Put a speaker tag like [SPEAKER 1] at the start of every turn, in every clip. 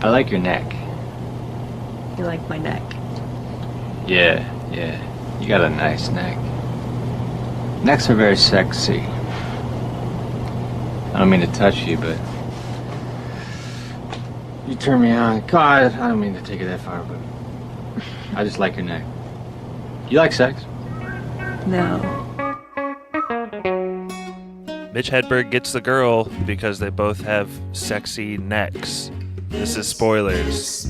[SPEAKER 1] I like your neck.
[SPEAKER 2] You like my neck?
[SPEAKER 1] Yeah. You got a nice neck. Necks are very sexy. I don't mean to touch you, but you turn me on. God, I don't mean to take it that far, but I just like your neck. You like sex?
[SPEAKER 2] No.
[SPEAKER 3] Mitch Hedberg gets the girl because they both have sexy necks. This is spoilers.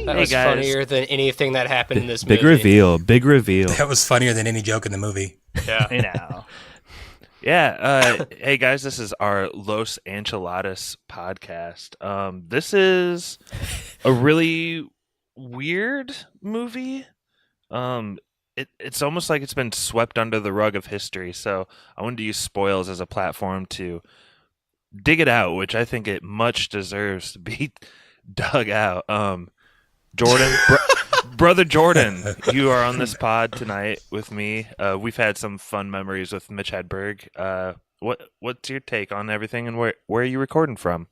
[SPEAKER 4] That was
[SPEAKER 3] guys.
[SPEAKER 4] funnier than anything that happened in this
[SPEAKER 5] Big
[SPEAKER 4] movie.
[SPEAKER 5] Big reveal.
[SPEAKER 6] That was funnier than any joke in the movie.
[SPEAKER 4] Yeah.
[SPEAKER 7] You know.
[SPEAKER 3] Yeah. Hey guys, this is our Los Enchiladas podcast. This is a really weird movie. It's almost like it's been swept under the rug of history. So I wanted to use spoils as a platform to dig it out, which I think it much deserves to be dug out. Jordan, brother Jordan, you are on this pod tonight with me. We've had some fun memories with Mitch Hedberg. What's your take on everything, and where are you recording from?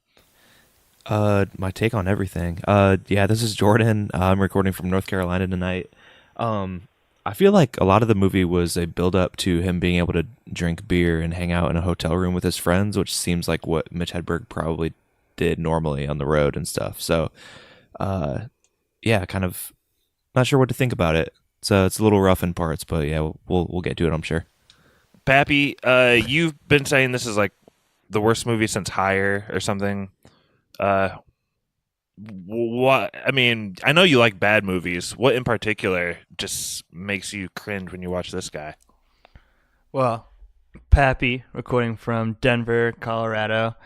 [SPEAKER 5] My take on everything. Yeah, this is Jordan. I'm recording from North Carolina tonight. I feel like a lot of the movie was a build up to him being able to drink beer and hang out in a hotel room with his friends, which seems like what Mitch Hedberg probably did normally on the road and stuff. So, yeah, kind of not sure what to think about it. So it's a little rough in parts, but yeah, we'll get to it, I'm sure.
[SPEAKER 3] Pappy, you've been saying this is like the worst movie since Higher or something. What? I mean, I know you like bad movies. What in particular just makes you cringe when you watch this guy?
[SPEAKER 7] Well, Pappy, recording from Denver, Colorado.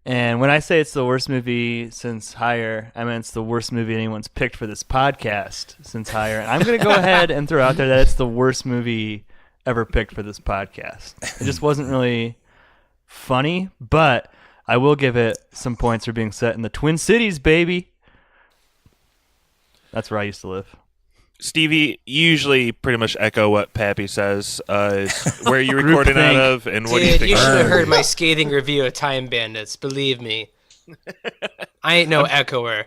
[SPEAKER 7] And when I say it's the worst movie since Higher, I mean it's the worst movie anyone's picked for this podcast since Higher. And I'm going to go ahead and throw out there that it's the worst movie ever picked for this podcast. It just wasn't really funny, but I will give it some points for being set in the Twin Cities, baby. That's where I used to live.
[SPEAKER 3] Stevie, you usually pretty much echo what Pappy says. Where are you recording out of, and what do you
[SPEAKER 4] Dude,
[SPEAKER 3] think?
[SPEAKER 4] you should have heard my scathing review of Time Bandits. Believe me. I ain't no echoer.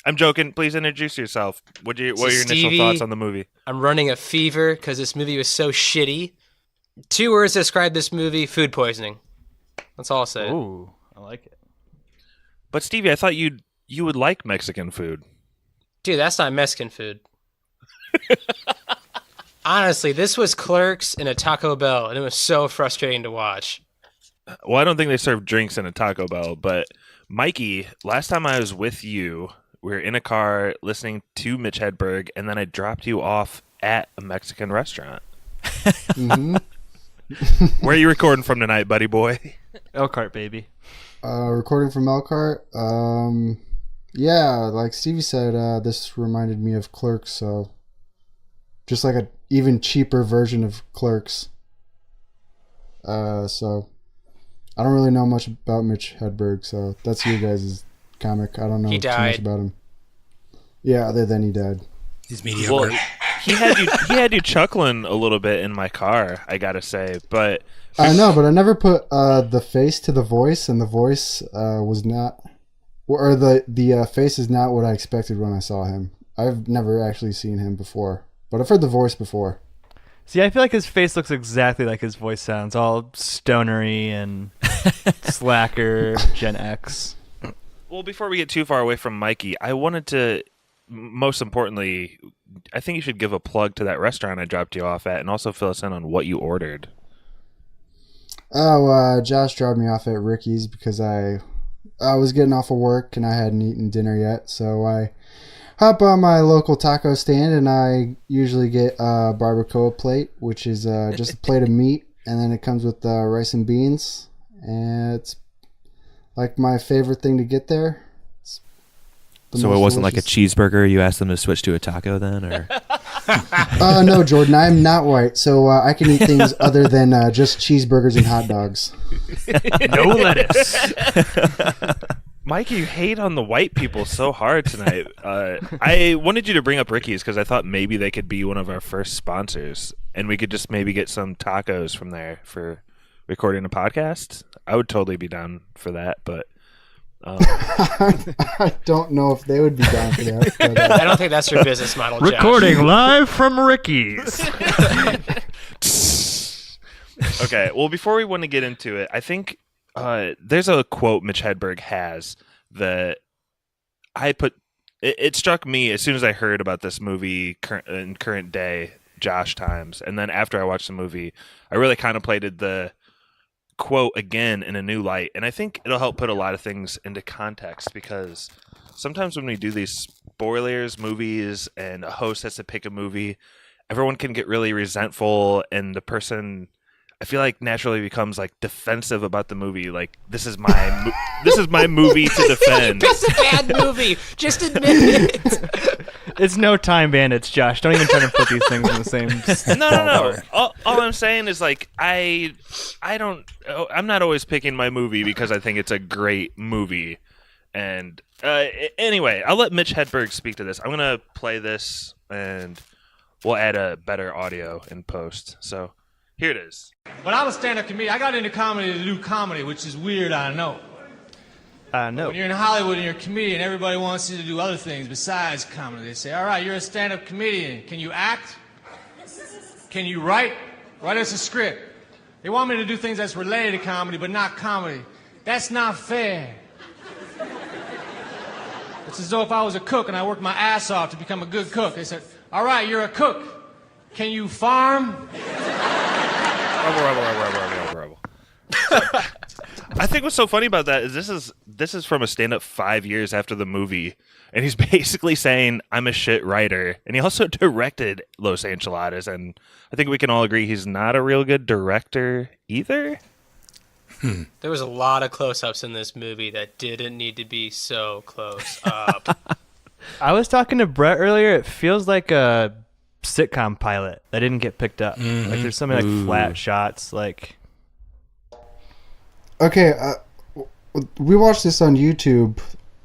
[SPEAKER 3] I'm joking. Please introduce yourself. What are your
[SPEAKER 4] Stevie,
[SPEAKER 3] initial thoughts on the movie?
[SPEAKER 4] I'm running a fever because this movie was so shitty. 2 words to describe this movie: food poisoning. That's all I'll say.
[SPEAKER 7] Ooh, I like it.
[SPEAKER 3] But Stevie, I thought you would like Mexican food.
[SPEAKER 4] Dude, that's not Mexican food. Honestly, this was Clerks in a Taco Bell, and it was so frustrating to watch.
[SPEAKER 3] Well, I don't think they serve drinks in a Taco Bell, but Mikey, last time I was with you, we were in a car listening to Mitch Hedberg, and then I dropped you off at a Mexican restaurant.
[SPEAKER 8] Mm-hmm.
[SPEAKER 3] Where are you recording from tonight, buddy boy?
[SPEAKER 7] Elkhart, baby.
[SPEAKER 8] Recording from Elkhart. Yeah, like Stevie said, this reminded me of Clerks, so just like an even cheaper version of Clerks. So I don't really know much about Mitch Hedberg, so that's your guys' comic. I don't know too much about him. Yeah, other than he died.
[SPEAKER 6] He's mediocre.
[SPEAKER 3] Well, he had you chuckling a little bit in my car, I gotta say, but
[SPEAKER 8] I know, but I never put the face to the voice, and the voice was not, or the face is not what I expected when I saw him. I've never actually seen him before, but I've heard the voice before.
[SPEAKER 7] See, I feel like his face looks exactly like his voice sounds, all stonery and slacker, Gen X.
[SPEAKER 3] Well, before we get too far away from Mikey, I wanted to, most importantly, I think you should give a plug to that restaurant I dropped you off at, and also fill us in on what you ordered.
[SPEAKER 8] Oh, Josh dropped me off at Ricky's because I was getting off of work and I hadn't eaten dinner yet, so I hop on my local taco stand and I usually get a barbacoa plate, which is just a plate of meat, and then it comes with rice and beans, and it's like my favorite thing to get there.
[SPEAKER 5] So it wasn't like a cheeseburger. You asked them to switch to a taco then, or?
[SPEAKER 8] No, Jordan, I'm not white, so I can eat things other than just cheeseburgers and hot dogs.
[SPEAKER 7] No lettuce.
[SPEAKER 3] Mikey, you hate on the white people so hard tonight. I wanted you to bring up Ricky's because I thought maybe they could be one of our first sponsors, and we could just maybe get some tacos from there for recording a podcast. I would totally be down for that, but
[SPEAKER 8] I don't know if they would be down for that. But,
[SPEAKER 4] I don't think that's your business model, Josh.
[SPEAKER 7] Recording live from Ricky's.
[SPEAKER 3] Okay, well, before we want to get into it, I think there's a quote Mitch Hedberg has that it struck me as soon as I heard about this movie in current day Josh times, and then after I watched the movie, I really contemplated the quote again in a new light, and I think it'll help put a lot of things into context, because sometimes when we do these spoilers movies and a host has to pick a movie, everyone can get really resentful, and the person, I feel like, naturally becomes like defensive about the movie. Like, this is my this is my movie to defend.
[SPEAKER 4] It's a bad movie. Just admit it.
[SPEAKER 7] It's no Time Bandits, Josh. Don't even try to put these things in the same.
[SPEAKER 3] No. All I'm saying is, like, I'm not always picking my movie because I think it's a great movie. And anyway, I'll let Mitch Hedberg speak to this. I'm gonna play this, and we'll add a better audio in post. So here it is.
[SPEAKER 9] But I'm a stand-up comedian. I got into comedy to do comedy, which is weird, I know.
[SPEAKER 7] No.
[SPEAKER 9] When you're in Hollywood and you're a comedian, everybody wants you to do other things besides comedy. They say, all right, you're a stand-up comedian. Can you act? Can you write? Write us a script. They want me to do things that's related to comedy, but not comedy. That's not fair. It's as though if I was a cook and I worked my ass off to become a good cook. They said, all right, you're a cook. Can you farm?
[SPEAKER 3] Rebel. I think what's so funny about that is this is from a stand-up 5 years after the movie, and he's basically saying, I'm a shit writer. And he also directed Los Enchiladas, and I think we can all agree he's not a real good director either.
[SPEAKER 4] There was a lot of close-ups in this movie that didn't need to be so close up.
[SPEAKER 7] I was talking to Brett earlier. It feels like a sitcom pilot that didn't get picked up.
[SPEAKER 6] Mm-hmm.
[SPEAKER 7] Like, there's so many like flat shots. Like,
[SPEAKER 8] okay, we watched this on YouTube.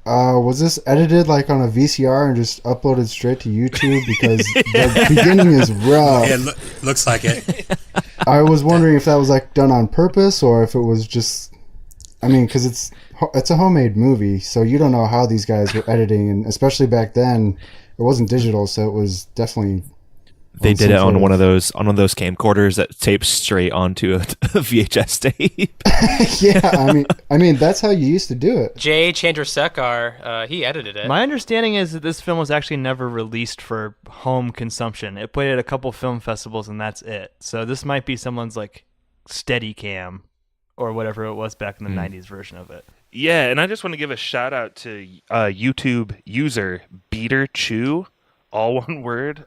[SPEAKER 8] Was this edited like on a VCR and just uploaded straight to YouTube? Because the beginning is rough.
[SPEAKER 6] Yeah, looks like it.
[SPEAKER 8] I was wondering if that was like done on purpose or if it was just. I mean, because it's a homemade movie, so you don't know how these guys were editing, and especially back then, it wasn't digital, so it was definitely.
[SPEAKER 5] They did it on one of those camcorders that tapes straight onto a VHS tape.
[SPEAKER 8] Yeah, I mean that's how you used to do it.
[SPEAKER 4] Jay Chandrasekhar, he edited it.
[SPEAKER 7] my understanding is that this film was actually never released for home consumption. It played at a couple film festivals, and that's it. So this might be someone's like Steadicam or whatever it was back in the 90s version of it.
[SPEAKER 3] Yeah, and I just want to give a shout out to YouTube user Beater Chew, all one word.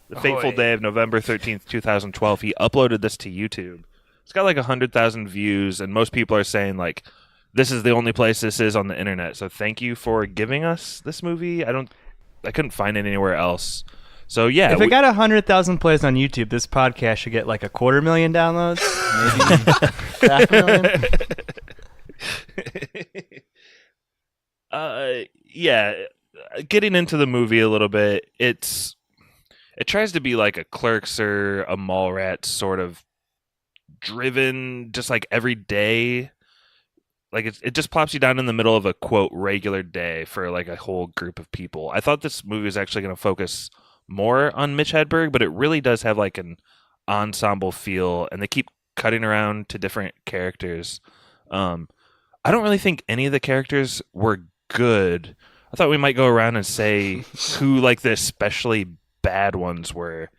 [SPEAKER 3] The fateful day of November 13th, 2012, he uploaded this to YouTube. It's got like 100,000 views, and most people are saying, like, this is the only place this is on the internet. So thank you for giving us this movie. I couldn't find it anywhere else. So yeah.
[SPEAKER 7] If it got 100,000 plays on YouTube, this podcast should get like 250,000 downloads. Maybe 500,000.
[SPEAKER 3] Yeah. Getting into the movie a little bit, it tries to be like a Clerks or a Mallrats sort of driven, just like every day. Like it just plops you down in the middle of a quote regular day for like a whole group of people. I thought this movie was actually going to focus more on Mitch Hedberg, but it really does have like an ensemble feel, and they keep cutting around to different characters. I don't really think any of the characters were good. I thought we might go around and say who like the especially bad ones were.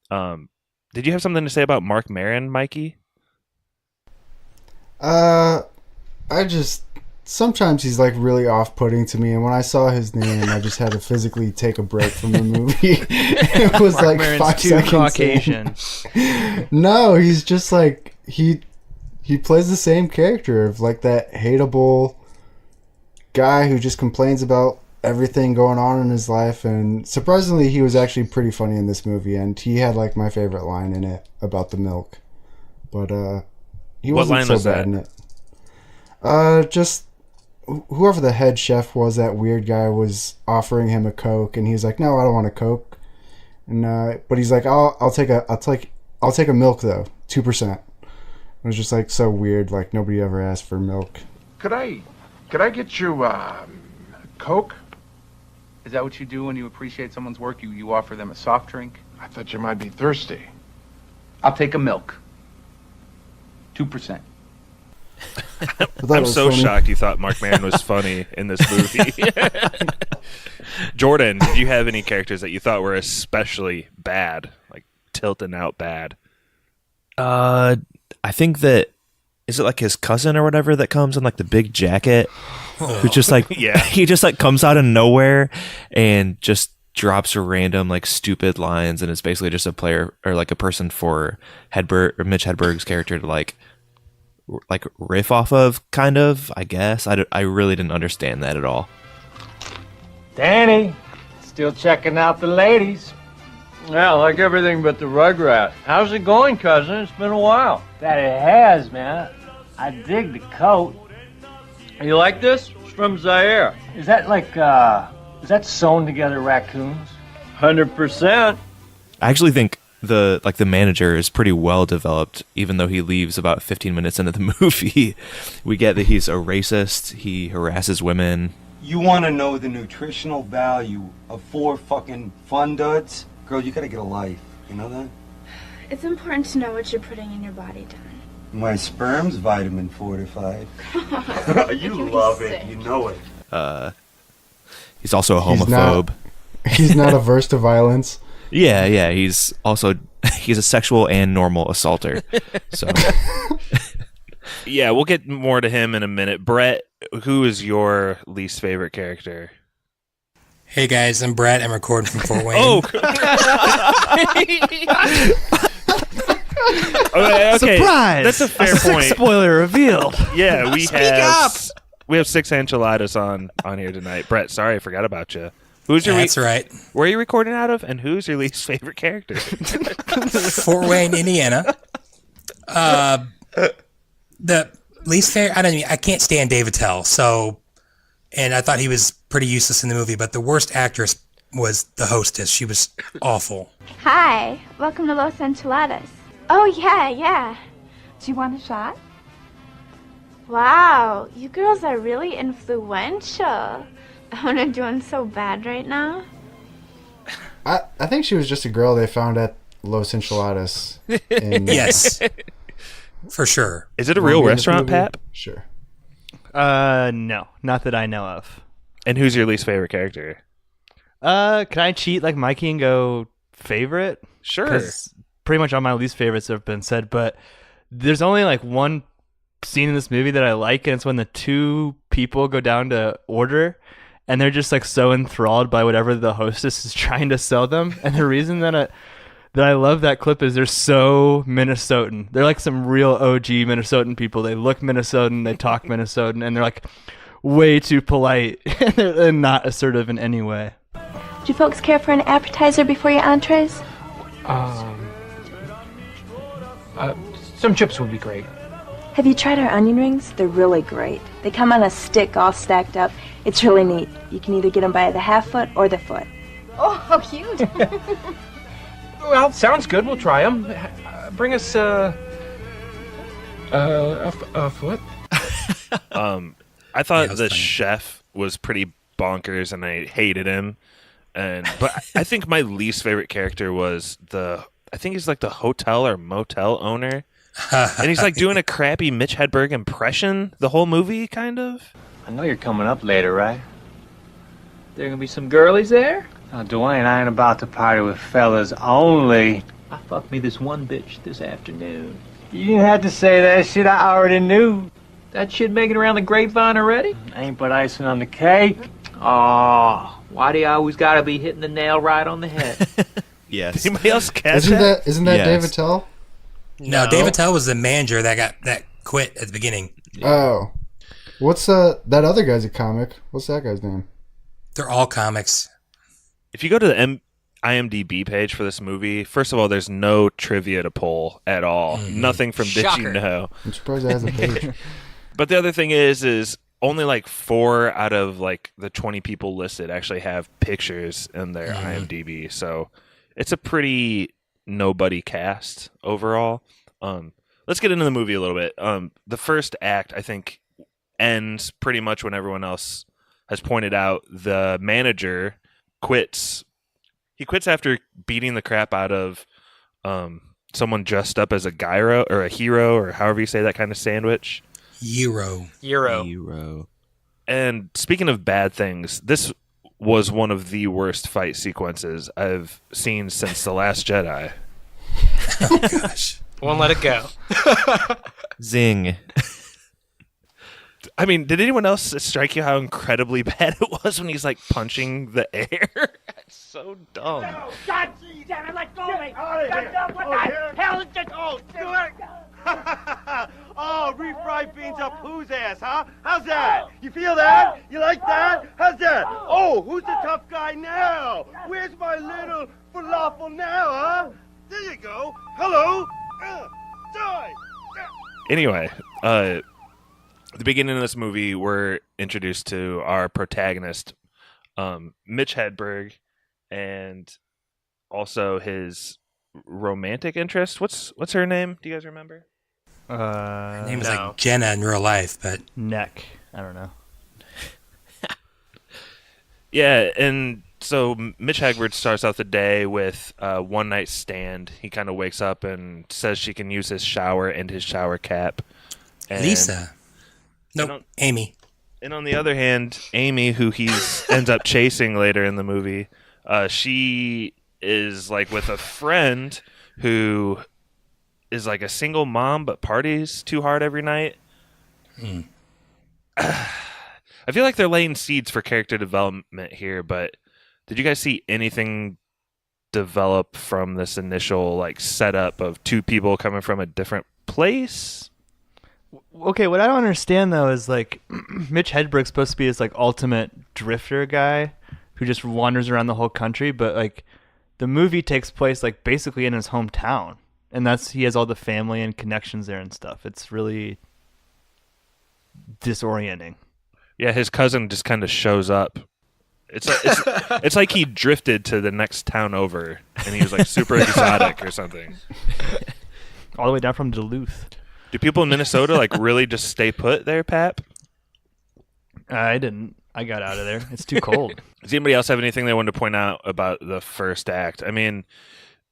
[SPEAKER 3] Did you have something to say about Mark Maron, Mikey?
[SPEAKER 8] Sometimes he's like really off-putting to me, and when I saw his name, I just had to physically take a break from the movie. It was
[SPEAKER 7] Mark
[SPEAKER 8] like
[SPEAKER 7] Maron's
[SPEAKER 8] 5
[SPEAKER 7] too
[SPEAKER 8] seconds.
[SPEAKER 7] Caucasian.
[SPEAKER 8] No, he's just like he plays the same character of like that hateable guy who just complains about everything going on in his life, and surprisingly he was actually pretty funny in this movie, and he had like my favorite line in it about the milk, but he wasn't so bad in it. Just whoever the head chef was, that weird guy was offering him a Coke, and he's like, no, I don't want a Coke, and but he's like, I'll take a milk though, 2%. It was just like so weird, like nobody ever asked for milk.
[SPEAKER 10] Could I Could I get you, Coke?
[SPEAKER 11] Is that what you do when you appreciate someone's work? You offer them a soft drink?
[SPEAKER 10] I thought you might be thirsty.
[SPEAKER 11] I'll take a milk. 2%.
[SPEAKER 3] I'm so shocked you thought Mark Maron was funny in this movie. Jordan, did you have any characters that you thought were especially bad, like tilting out bad?
[SPEAKER 5] I think that is it like his cousin or whatever that comes in like the big jacket, who just like he just like comes out of nowhere and just drops random like stupid lines, and it's basically just a player or like a person for Hedberg or Mitch Hedberg's character to like riff off of, kind of. I guess I really didn't understand that at all.
[SPEAKER 12] Danny, still checking out the ladies.
[SPEAKER 13] Yeah, like everything but the Rugrat. How's it going, cousin? It's been a while.
[SPEAKER 12] That it has, man. I dig the coat.
[SPEAKER 13] You like this? It's from Zaire.
[SPEAKER 12] Is that like, is that sewn together raccoons?
[SPEAKER 13] 100%.
[SPEAKER 5] I actually think the manager is pretty well developed, even though he leaves about 15 minutes into the movie. We get that he's a racist, he harasses women.
[SPEAKER 14] You want to know the nutritional value of 4 fucking Fun Duds? Girl, you gotta get a life. You know that?
[SPEAKER 15] It's important to know what you're putting in your body, Don.
[SPEAKER 14] My sperm's vitamin fortified. You love it. You know it.
[SPEAKER 5] He's also a homophobe.
[SPEAKER 8] He's not averse to violence.
[SPEAKER 5] Yeah. He's a sexual and normal assaulter. So
[SPEAKER 3] yeah, we'll get more to him in a minute. Brett, who is your least favorite character?
[SPEAKER 6] Hey guys, I'm Brett. I'm recording from Fort Wayne.
[SPEAKER 3] Oh, okay.
[SPEAKER 7] Surprise!
[SPEAKER 3] That's a fair point.
[SPEAKER 7] Spoiler revealed.
[SPEAKER 3] Yeah,
[SPEAKER 4] Speak up!
[SPEAKER 3] We have 6 enchiladas on here tonight. Brett, sorry, I forgot about you. Who's your?
[SPEAKER 6] That's right.
[SPEAKER 3] Where are you recording out of? And who's your least favorite character?
[SPEAKER 6] Fort Wayne, Indiana. The least favorite. I can't stand David Tell. So, and I thought he was pretty useless in the movie. But the worst actress was the hostess. She was awful.
[SPEAKER 15] Hi, welcome to Los Enchiladas. Oh, yeah. Do you want a shot? Wow, you girls are really influential. I'm doing so bad right now.
[SPEAKER 8] I think she was just a girl they found at Los Enchiladas.
[SPEAKER 6] Yes, for sure.
[SPEAKER 3] Is it a real restaurant, Pap?
[SPEAKER 8] Sure.
[SPEAKER 7] No, not that I know of.
[SPEAKER 3] And who's your least favorite character?
[SPEAKER 7] Can I cheat like Mikey and go favorite?
[SPEAKER 3] Sure.
[SPEAKER 7] 'Cause pretty much all my least favorites have been said, but there's only like one scene in this movie that I like, and it's when the 2 people go down to order, and they're just like so enthralled by whatever the hostess is trying to sell them. And the reason that I love that clip is they're so Minnesotan. They're like some real OG Minnesotan people. They look Minnesotan, they talk Minnesotan, and they're like way too polite and not assertive in any way.
[SPEAKER 15] Do you folks care for an appetizer before your entrees?
[SPEAKER 12] Some chips would be great.
[SPEAKER 2] Have you tried our onion rings? They're really great. They come on a stick all stacked up. It's really neat. You can either get them by the half foot or the foot.
[SPEAKER 15] Oh, how cute.
[SPEAKER 12] Well, sounds good. We'll try them. Bring us a foot.
[SPEAKER 3] I thought the chef was pretty bonkers, and I hated him. But I think my least favorite character was I think he's like the hotel or motel owner. And he's like doing a crappy Mitch Hedberg impression the whole movie, kind of.
[SPEAKER 12] I know you're coming up later, right? There gonna be some girlies there? Oh, Dwayne, I ain't about to party with fellas only. I fucked me this one bitch this afternoon. You didn't have to say that shit. I already knew. That shit making around the grapevine already? Ain't but icing on the cake. Oh, why do you always gotta be hitting the nail right on the head?
[SPEAKER 5] Yes.
[SPEAKER 3] Anybody else catch
[SPEAKER 8] Isn't that
[SPEAKER 5] Yes.
[SPEAKER 8] David Tell?
[SPEAKER 6] No, David Tell was the manager that quit at the beginning.
[SPEAKER 8] Oh. What's that other guy's a comic? What's that guy's name?
[SPEAKER 6] They're all comics.
[SPEAKER 3] If you go to the IMDb page for this movie, first of all, there's no trivia to pull at all. Nothing from Did You
[SPEAKER 4] Shocker.
[SPEAKER 3] Know?
[SPEAKER 8] I'm surprised it has a page.
[SPEAKER 3] But the other thing is only like 4 out of like the 20 people listed actually have pictures in their IMDb. So it's a pretty nobody cast overall. Let's get into the movie a little bit. The first act, I think, ends pretty much when everyone else has pointed out. The manager quits. He quits after beating the crap out of someone dressed up as a gyro or a hero or however you say that kind of sandwich.
[SPEAKER 6] Euro.
[SPEAKER 3] And speaking of bad things, this was one of the worst fight sequences I've seen since The Last Jedi.
[SPEAKER 6] Oh, gosh.
[SPEAKER 4] Won't let it go.
[SPEAKER 5] Zing.
[SPEAKER 3] I mean, did anyone else strike you how incredibly bad it was when he's like punching the air? It's so dumb.
[SPEAKER 16] God damn it, let go of me! What the hell is this? Oh, do it!
[SPEAKER 17] Oh, refried beans up whose ass, huh? How's that? You feel that? You like that? How's that? Oh, who's the tough guy now? Where's my little falafel now, huh? There you go. Hello. Die.
[SPEAKER 3] Anyway, at the beginning of this movie, we're introduced to our protagonist, Mitch Hedberg, and also his romantic interest. What's her name? Do you guys remember?
[SPEAKER 6] Her name was like Jenna in real life, but
[SPEAKER 7] Neck. I don't know.
[SPEAKER 3] Yeah, and so Mitch Hedberg starts out the day with a one-night stand. He kind of wakes up and says she can use his shower and his shower cap. And
[SPEAKER 6] Lisa. Nope, Amy.
[SPEAKER 3] And on the other hand, Amy, who he ends up chasing later in the movie, she is like with a friend who is like a single mom but parties too hard every night. I feel like they're laying seeds for character development here, but did you guys see anything develop from this initial like setup of two people coming from a different place?
[SPEAKER 7] Okay, what I don't understand though is like Mitch Hedberg's supposed to be this like ultimate drifter guy who just wanders around the whole country, but like the movie takes place like basically in his hometown, and he has all the family and connections there and stuff. It's really disorienting.
[SPEAKER 3] Yeah, his cousin just kind of shows up. It's like he drifted to the next town over, and he was like super exotic or something.
[SPEAKER 7] All the way down from Duluth.
[SPEAKER 3] Do people in Minnesota like really just stay put there, Pap?
[SPEAKER 7] I didn't. I got out of there. It's too cold.
[SPEAKER 3] Does anybody else have anything they wanted to point out about the first act? I mean,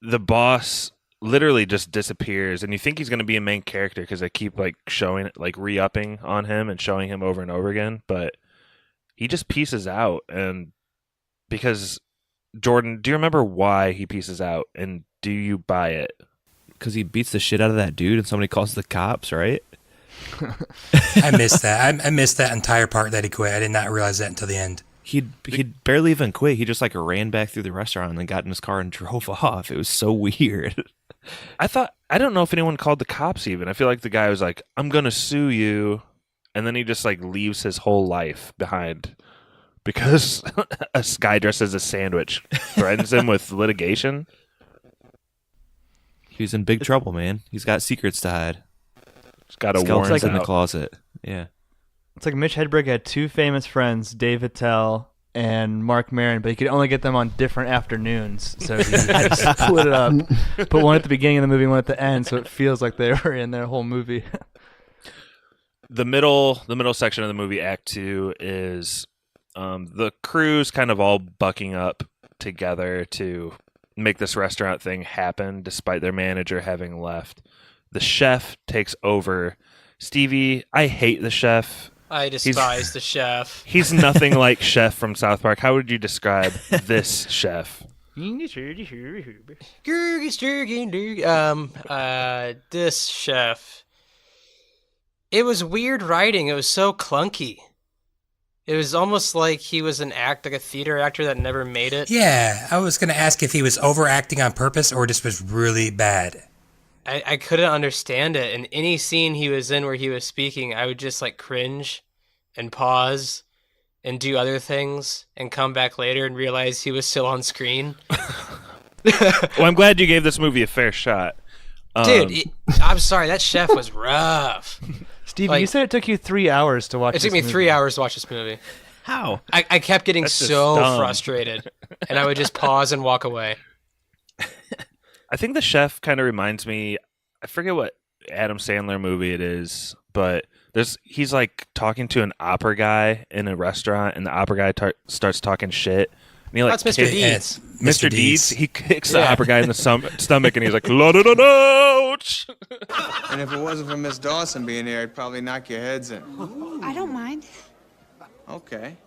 [SPEAKER 3] the boss literally just disappears, and you think he's going to be a main character because they keep like showing, like re-upping on him and showing him over and over again, but he just pieces out. And because Jordan, do you remember why he pieces out, and do you buy it?
[SPEAKER 5] Because he beats the shit out of that dude and somebody calls the cops, right?
[SPEAKER 6] I missed that. I missed that entire part that he quit. I did not realize that until the end.
[SPEAKER 5] He'd barely even quit. He just like ran back through the restaurant and then got in his car and drove off. It was so weird.
[SPEAKER 3] I don't know if anyone called the cops even. I feel like the guy was like, I'm going to sue you. And then he just like leaves his whole life behind because a guy dressed as a sandwich threatens him with litigation.
[SPEAKER 5] He's in big trouble, man. He's got secrets to hide.
[SPEAKER 3] He's got a
[SPEAKER 5] Skeletons
[SPEAKER 3] warrant
[SPEAKER 5] in the
[SPEAKER 3] out.
[SPEAKER 5] closet. Yeah.
[SPEAKER 7] It's like Mitch Hedberg had two famous friends, Dave Attell and Mark Maron, but he could only get them on different afternoons. So he had to split it up. Put one at the beginning of the movie, one at the end, so it feels like they were in their whole movie.
[SPEAKER 3] The middle section of the movie, Act 2, is the crew's kind of all bucking up together to make this restaurant thing happen, despite their manager having left. The chef takes over. Stevie, I hate the chef.
[SPEAKER 4] I despise the chef.
[SPEAKER 3] He's nothing like Chef from South Park. How would you describe this chef?
[SPEAKER 4] This chef. It was weird writing. It was so clunky. It was almost like he was like a theater actor that never made it.
[SPEAKER 6] Yeah, I was going to ask if he was overacting on purpose or just was really bad.
[SPEAKER 4] I couldn't understand it. In any scene he was in where he was speaking, I would just like cringe and pause and do other things and come back later and realize he was still on screen.
[SPEAKER 3] Well, I'm glad you gave this movie a fair shot.
[SPEAKER 4] Dude, I'm sorry, that chef was rough.
[SPEAKER 7] Steve, you said it took you 3 hours to watch this movie.
[SPEAKER 4] It took me 3 hours to watch this movie.
[SPEAKER 5] How?
[SPEAKER 4] I kept getting
[SPEAKER 3] That's just
[SPEAKER 4] so
[SPEAKER 3] dumb.
[SPEAKER 4] frustrated, and I would just pause and walk away.
[SPEAKER 3] I think the chef kind of reminds me, I forget what Adam Sandler movie it is, but he's like talking to an opera guy in a restaurant, and the opera guy starts talking shit. And he, like,
[SPEAKER 4] That's Mr. Deeds.
[SPEAKER 3] Mr. Deeds. He kicks the opera guy in the stomach, and he's like, la da da da.
[SPEAKER 18] And if it wasn't for Miss Dawson being here, I'd probably knock your heads in.
[SPEAKER 19] I don't mind.
[SPEAKER 18] Okay.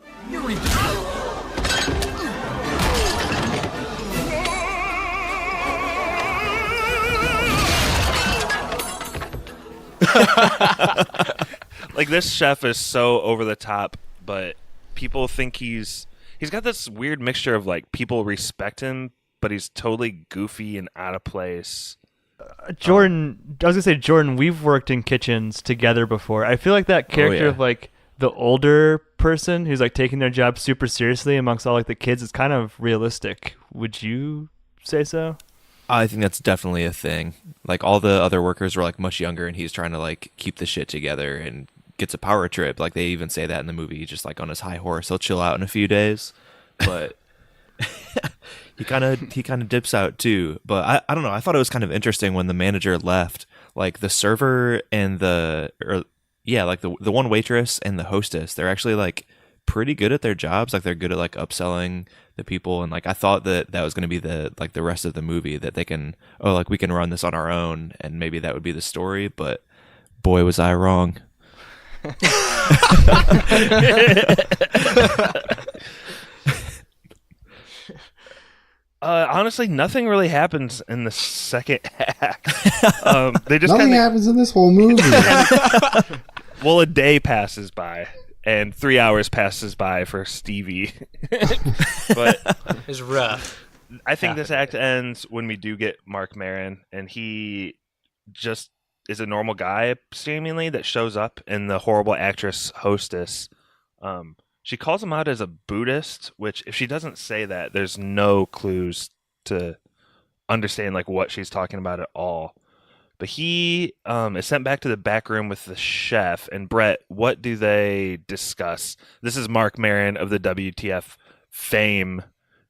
[SPEAKER 3] Like, this chef is so over the top, but people think he's got this weird mixture of, like, people respect him, but he's totally goofy and out of place.
[SPEAKER 7] Jordan, I was gonna say, Jordan, we've worked in kitchens together before. I feel like that character of, like, the older person who's, like, taking their job super seriously amongst all, like, the kids is kind of realistic. Would you say so?
[SPEAKER 5] I think that's definitely a thing. Like, all the other workers were, like, much younger, and he's trying to, like, keep the shit together and gets a power trip. Like, they even say that in the movie. He's just, like, on his high horse. He'll chill out in a few days. But he kind of dips out, too. But I don't know. I thought it was kind of interesting when the manager left. Like, the server and the one waitress and the hostess, they're actually, like, pretty good at their jobs. Like, they're good at, like, upselling the people, and, like, I thought that was going to be the rest of the movie, that they can, we can run this on our own, and maybe that would be the story. But boy, was I wrong.
[SPEAKER 3] Honestly, nothing really happens in the second act. They just
[SPEAKER 8] nothing happens in this whole movie.
[SPEAKER 3] Well, a day passes by, and 3 hours passes by for Stevie. But
[SPEAKER 4] it's rough.
[SPEAKER 3] I think this act ends when we do get Mark Maron, and he just is a normal guy, seemingly, that shows up, and the horrible actress hostess, she calls him out as a Buddhist, which, if she doesn't say that, there's no clues to understand, like, what she's talking about at all. But he is sent back to the back room with the chef. And Brett, what do they discuss? This is Mark Maron of the WTF fame,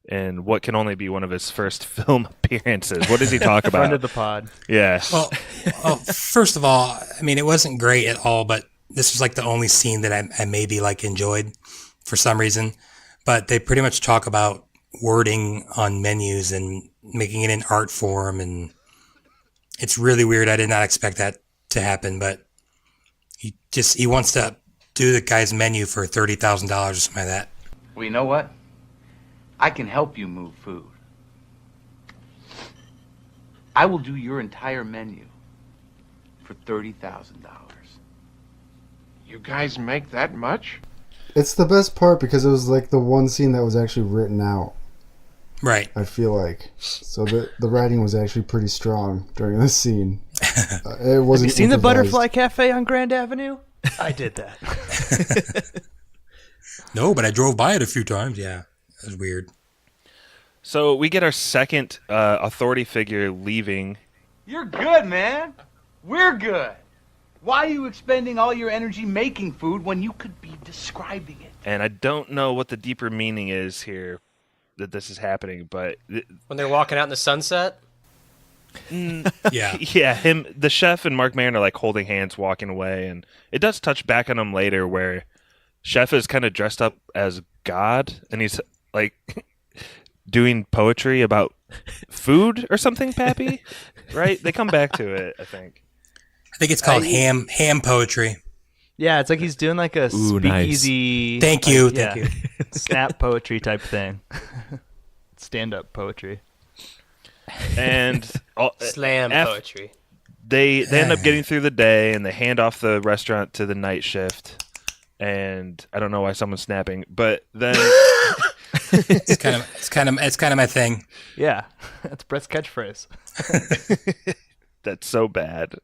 [SPEAKER 3] and what can only be one of his first film appearances. What does he talk about?
[SPEAKER 7] Friend of the pod.
[SPEAKER 3] Yeah.
[SPEAKER 6] Well, first of all, I mean, it wasn't great at all, but this was, like, the only scene that I maybe, like, enjoyed for some reason. But they pretty much talk about wording on menus and making it in art form, and it's really weird. I did not expect that to happen, but he wants to do the guy's menu for $30,000 or something like that.
[SPEAKER 11] Well, you know what? I can help you move food. I will do your entire menu for $30,000.
[SPEAKER 10] You guys make that much?
[SPEAKER 8] It's the best part because it was, like, the one scene that was actually written out.
[SPEAKER 6] Right.
[SPEAKER 8] I feel like. So the writing was actually pretty strong during this scene. It wasn't.
[SPEAKER 7] Have you seen the Butterfly Cafe on Grand Avenue? I did that.
[SPEAKER 6] No, but I drove by it a few times. Yeah, it was weird.
[SPEAKER 3] So we get our second authority figure leaving.
[SPEAKER 11] You're good, man. We're good. Why are you expending all your energy making food when you could be describing it?
[SPEAKER 3] And I don't know what the deeper meaning is here that this is happening, but
[SPEAKER 4] when they're walking out in the sunset.
[SPEAKER 6] Yeah.
[SPEAKER 3] Yeah, the chef and Mark Maron are, like, holding hands walking away, and it does touch back on them later where chef is kind of dressed up as God, and he's, like, doing poetry about food or something, Pappy. Right? They come back to it, I think.
[SPEAKER 6] I think it's called ham poetry.
[SPEAKER 7] Yeah, it's like he's doing, like, a speakeasy.
[SPEAKER 6] Nice. Thank you.
[SPEAKER 7] Snap poetry type thing. Stand-up poetry.
[SPEAKER 3] And
[SPEAKER 4] slam poetry.
[SPEAKER 3] They end up getting through the day, and they hand off the restaurant to the night shift. And I don't know why someone's snapping, but then
[SPEAKER 6] it's kind of my thing.
[SPEAKER 7] Yeah, that's Brett's catchphrase.
[SPEAKER 3] That's so bad.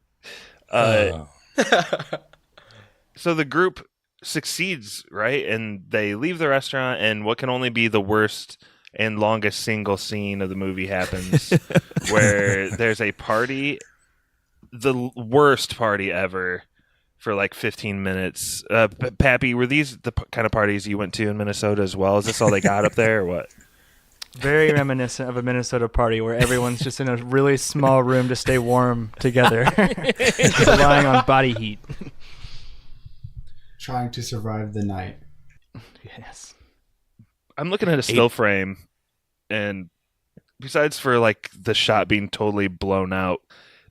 [SPEAKER 3] So the group succeeds, right? And they leave the restaurant, and what can only be the worst and longest single scene of the movie happens, where there's a party, the worst party ever, for like 15 minutes. Pappy, were these the kind of parties you went to in Minnesota as well? Is this all they got up there, or what?
[SPEAKER 7] Very reminiscent of a Minnesota party where everyone's just in a really small room to stay warm together, relying on body heat.
[SPEAKER 8] trying to survive the night.
[SPEAKER 7] Yes.
[SPEAKER 3] I'm looking at a still frame, and besides for like the shot being totally blown out,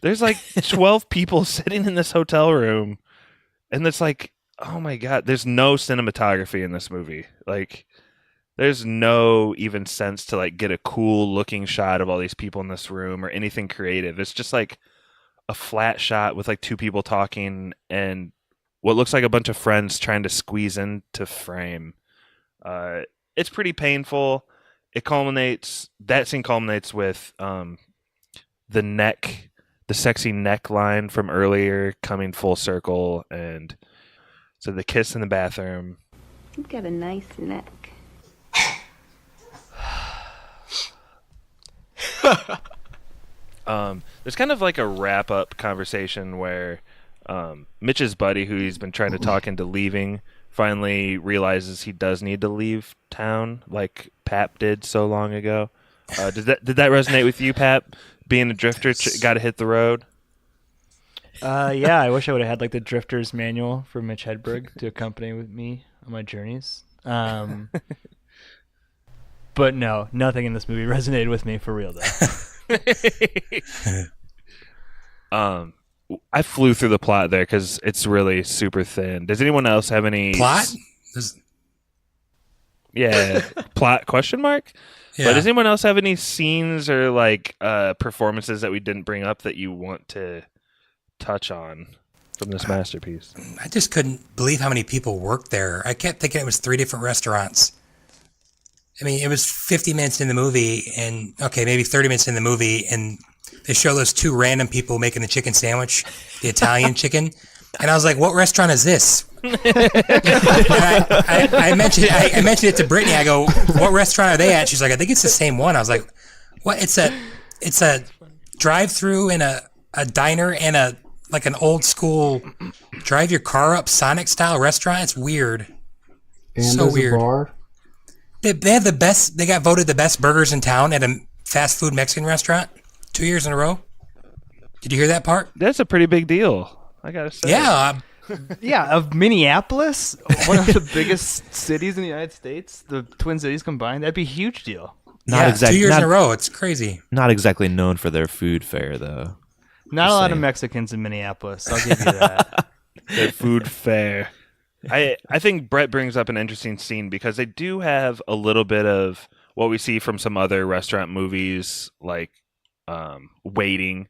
[SPEAKER 3] there's like 12 people sitting in this hotel room, and it's like, oh my god, there's no cinematography in this movie. Like, there's no even sense to like get a cool looking shot of all these people in this room or anything creative. It's just like a flat shot with like two people talking and what looks like a bunch of friends trying to squeeze into frame. It's pretty painful. That scene culminates with the sexy neckline from earlier coming full circle, and so the kiss in the bathroom.
[SPEAKER 2] You've got a nice neck.
[SPEAKER 3] There's kind of like a wrap-up conversation where Mitch's buddy, who he's been trying to talk into leaving, finally realizes he does need to leave town, like Pap did so long ago. Did that resonate with you, Pap? Being a drifter, got to hit the road.
[SPEAKER 7] Yeah, I wish I would have had like the drifter's manual for Mitch Hedberg to accompany with me on my journeys. But no, nothing in this movie resonated with me for real though.
[SPEAKER 3] I flew through the plot there because it's really super thin. Does anyone else have any
[SPEAKER 6] plot?
[SPEAKER 3] Yeah, plot question mark.
[SPEAKER 6] Yeah.
[SPEAKER 3] But does anyone else have any scenes or like performances that we didn't bring up that you want to touch on from this masterpiece?
[SPEAKER 6] I just couldn't believe how many people worked there. I kept thinking it was 3 different restaurants. I mean, it was 50 minutes in the movie, and okay, maybe 30 minutes in the movie, and they show those 2 random people making the chicken sandwich, the Italian chicken, and I was like, "What restaurant is this?" And I mentioned it to Brittany. I go, "What restaurant are they at?" She's like, "I think it's the same one." I was like, "What? It's a drive-through and a diner and an old school drive your car up Sonic style restaurant. It's weird,
[SPEAKER 8] And
[SPEAKER 6] so
[SPEAKER 8] there's
[SPEAKER 6] weird."
[SPEAKER 8] a bar.
[SPEAKER 6] They have the best. They got voted the best burgers in town at a fast food Mexican restaurant 2 years in a row. Did you hear that part?
[SPEAKER 3] That's a pretty big deal, I gotta say.
[SPEAKER 6] Yeah.
[SPEAKER 7] Yeah, of Minneapolis, one of the biggest cities in the United States, the Twin Cities combined, that'd be a huge deal.
[SPEAKER 6] Not 2 years in a row. It's crazy.
[SPEAKER 5] Not exactly known for their food fare, though.
[SPEAKER 7] Not a lot of Mexicans in Minneapolis. I'll give you that.
[SPEAKER 3] Their food fare. I think Brett brings up an interesting scene because they do have a little bit of what we see from some other restaurant movies, like Waiting,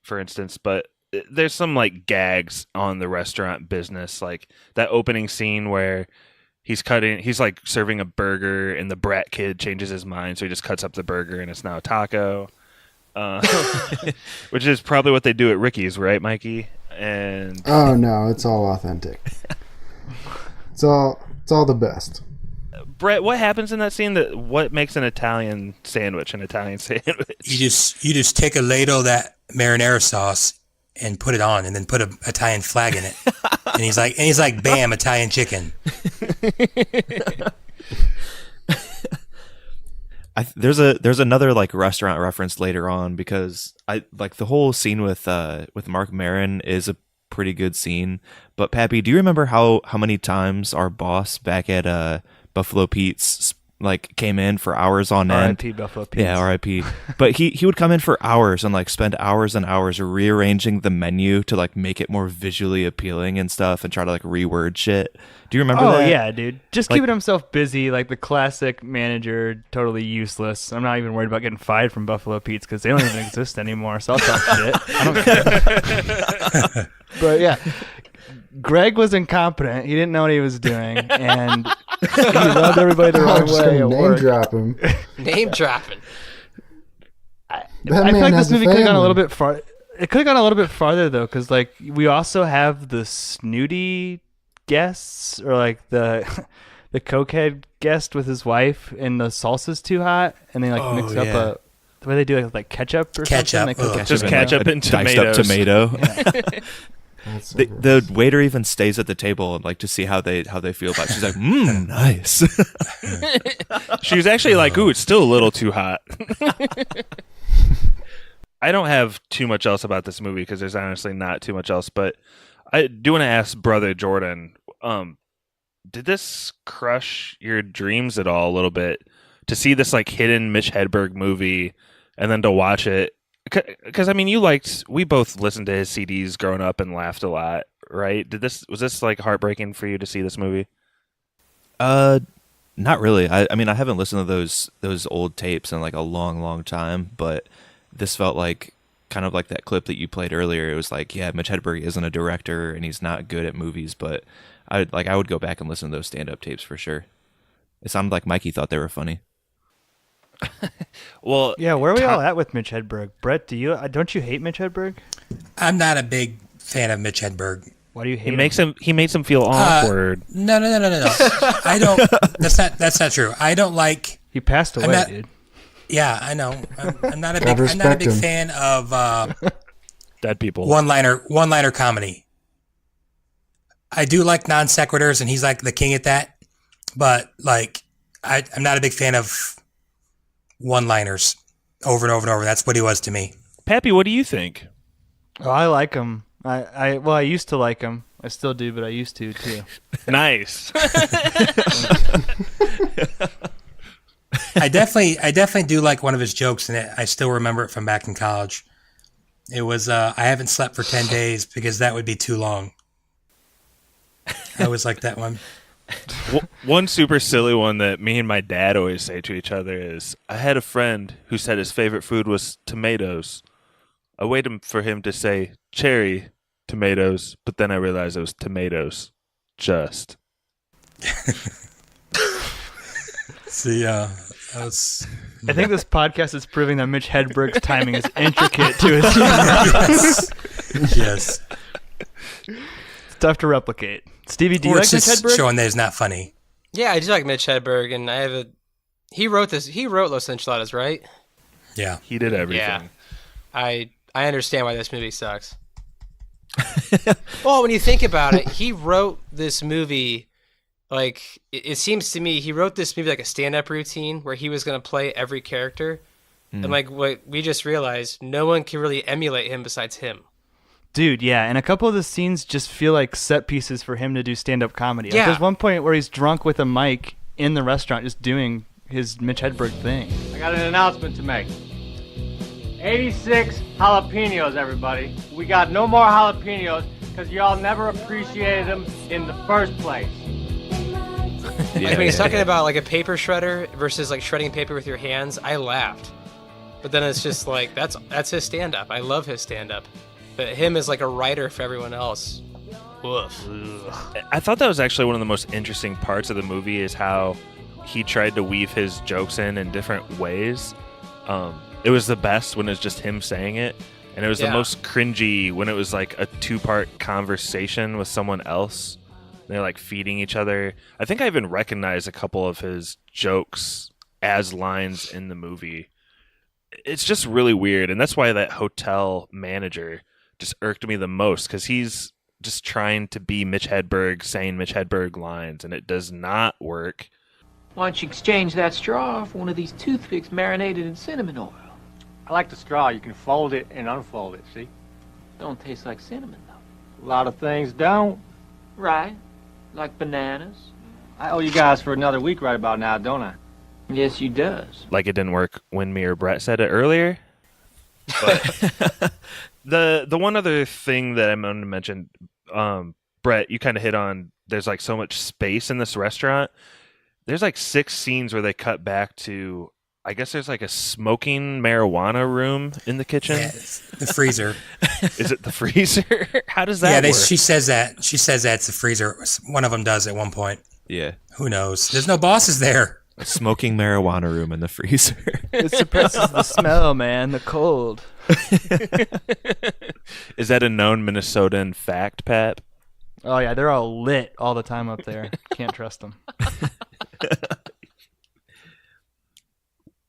[SPEAKER 3] for instance, but there's some like gags on the restaurant business, like that opening scene where he's like serving a burger and the brat kid changes his mind, so he just cuts up the burger and it's now a taco, which is probably what they do at Ricky's, right, Mikey? And
[SPEAKER 8] Oh no, it's all authentic. It's all the best.
[SPEAKER 3] Brett, what happens in that scene? What makes an Italian sandwich an Italian sandwich?
[SPEAKER 6] You just take a ladle of that marinara sauce and put it on, and then put an Italian flag in it, and he's like, bam, Italian chicken.
[SPEAKER 5] There's another like restaurant reference later on, because I like the whole scene with Mark Maron is a pretty good scene. But Pappy, do you remember how many times our boss back at Buffalo Pete's like came in for hours on end?
[SPEAKER 7] R.I.P. Buffalo Pete's.
[SPEAKER 5] Yeah, R.I.P. But he would come in for hours and like spend hours and hours rearranging the menu to like make it more visually appealing and stuff, and try to like reword shit. Do you remember that?
[SPEAKER 7] Oh yeah, dude. Just
[SPEAKER 5] Like-
[SPEAKER 7] keeping himself busy, like the classic manager, totally useless. I'm not even worried about getting fired from Buffalo Pete's because they don't even exist anymore, so I'll talk shit. I don't care. But yeah, Greg was incompetent. He didn't know what he was doing, and he rubbed everybody the
[SPEAKER 8] I'm
[SPEAKER 7] wrong
[SPEAKER 8] just
[SPEAKER 7] way
[SPEAKER 8] gonna
[SPEAKER 7] at
[SPEAKER 8] name
[SPEAKER 7] work.
[SPEAKER 8] drop him.
[SPEAKER 4] Name dropping.
[SPEAKER 7] I feel like this movie could have gone a little bit far. It could have gone a little bit farther though, because like we also have the snooty guests, or like the cokehead guest with his wife, and the salsa's too hot, and they like mix up a. The way they do it, like ketchup or something. They cook
[SPEAKER 3] Just ketchup and
[SPEAKER 5] diced up tomato.
[SPEAKER 7] Yeah.
[SPEAKER 5] The waiter even stays at the table and like to see how they feel about it. She's like, nice.
[SPEAKER 3] She was actually like, ooh, it's still a little too hot. I don't have too much else about this movie because there's honestly not too much else, but I do want to ask Brother Jordan, did this crush your dreams at all a little bit to see this like hidden Mitch Hedberg movie and then to watch it? Because I mean, we both listened to his CDs growing up and laughed a lot, right? Was this like heartbreaking for you to see this movie?
[SPEAKER 5] Not really. I mean, I haven't listened to those old tapes in like a long, long time, but this felt like kind of like that clip that you played earlier. It was like, yeah, Mitch Hedberg isn't a director and he's not good at movies, but I would go back and listen to those stand-up tapes for sure. It sounded like Mikey thought they were funny.
[SPEAKER 3] Well,
[SPEAKER 7] yeah, where are we all at with Mitch Hedberg? Brett, don't you hate Mitch Hedberg?
[SPEAKER 6] I'm not a big fan of Mitch Hedberg.
[SPEAKER 7] Why do you hate him?
[SPEAKER 3] He makes him feel awkward.
[SPEAKER 6] No. I don't. That's not true. I don't like.
[SPEAKER 7] He passed away, dude.
[SPEAKER 6] Yeah, I know. I'm not a big fan of
[SPEAKER 3] dead people.
[SPEAKER 6] One-liner comedy. I do like non sequiturs, and he's like the king at that. But like, I'm not a big fan of one-liners over and over and over. That's what he was to me.
[SPEAKER 3] Pappy, what do you think?
[SPEAKER 7] Oh, I like him. I used to like him. I still do, but I used to too.
[SPEAKER 3] Nice.
[SPEAKER 6] I definitely do like one of his jokes, and I still remember it from back in college. It was, I haven't slept for 10 days because that would be too long. I always like that one.
[SPEAKER 3] One super silly one that me and my dad always say to each other is, I had a friend who said his favorite food was tomatoes. I waited for him to say cherry tomatoes, but then I realized it was tomatoes. Just.
[SPEAKER 6] See, that's...
[SPEAKER 7] I think this podcast is proving that Mitch Hedberg's timing is intricate to his humor.
[SPEAKER 6] Yes.
[SPEAKER 7] It's tough to replicate. Stevie, do you like Mitch Hedberg?
[SPEAKER 6] Showing that he's not funny.
[SPEAKER 4] Yeah, I do like Mitch Hedberg, and he wrote Los Enchiladas, right?
[SPEAKER 6] Yeah.
[SPEAKER 3] He did everything.
[SPEAKER 4] Yeah. I understand why this movie sucks. Well, when you think about it, he wrote this movie, like, it seems to me, he wrote this movie like a stand-up routine where he was going to play every character. And like what we just realized, no one can really emulate him besides him.
[SPEAKER 7] Dude, yeah, and a couple of the scenes just feel like set pieces for him to do stand-up comedy. Like,
[SPEAKER 4] Yeah.
[SPEAKER 7] there's one point where he's drunk with a mic in the restaurant just doing his Mitch Hedberg thing.
[SPEAKER 12] I got an announcement to make. 86 jalapenos, everybody. We got no more jalapenos because y'all never appreciated them in the first place.
[SPEAKER 4] Like when he's talking about like a paper shredder versus like shredding paper with your hands, I laughed. But then it's just like, that's his stand-up. I love his stand-up. But him as like a writer for everyone else. Woof.
[SPEAKER 3] I thought that was actually one of the most interesting parts of the movie is how he tried to weave his jokes in different ways. It was the best when it was just him saying it, and it was the most cringy when it was like a two-part conversation with someone else. They're like feeding each other. I think I even recognized a couple of his jokes as lines in the movie. It's just really weird, and that's why that hotel manager just irked me the most, because he's just trying to be Mitch Hedberg, saying Mitch Hedberg lines, and it does not work.
[SPEAKER 12] Why don't you exchange that straw for one of these toothpicks marinated in cinnamon oil? I like the straw. You can fold it and unfold it, see? Don't taste like cinnamon, though. A lot of things don't. Right. Like bananas. I owe you guys for another week right about now, don't I? Yes, you does.
[SPEAKER 3] Like it didn't work when me or Brett said it earlier. But the one other thing that I'm going to mention, Brett, you kind of hit on, there's like so much space in this restaurant. There's like 6 scenes where they cut back to, I guess there's like a smoking marijuana room in the kitchen.
[SPEAKER 6] Yeah, the freezer.
[SPEAKER 3] Is it the freezer? How does that work?
[SPEAKER 6] She says that. She says that it's the freezer. One of them does at one point.
[SPEAKER 5] Yeah.
[SPEAKER 6] Who knows? There's no bosses there.
[SPEAKER 5] A smoking marijuana room in the freezer.
[SPEAKER 7] It suppresses the smell, man, the cold.
[SPEAKER 3] Is that a known Minnesotan fact, Pat?
[SPEAKER 7] Oh, yeah, they're all lit all the time up there. Can't trust them.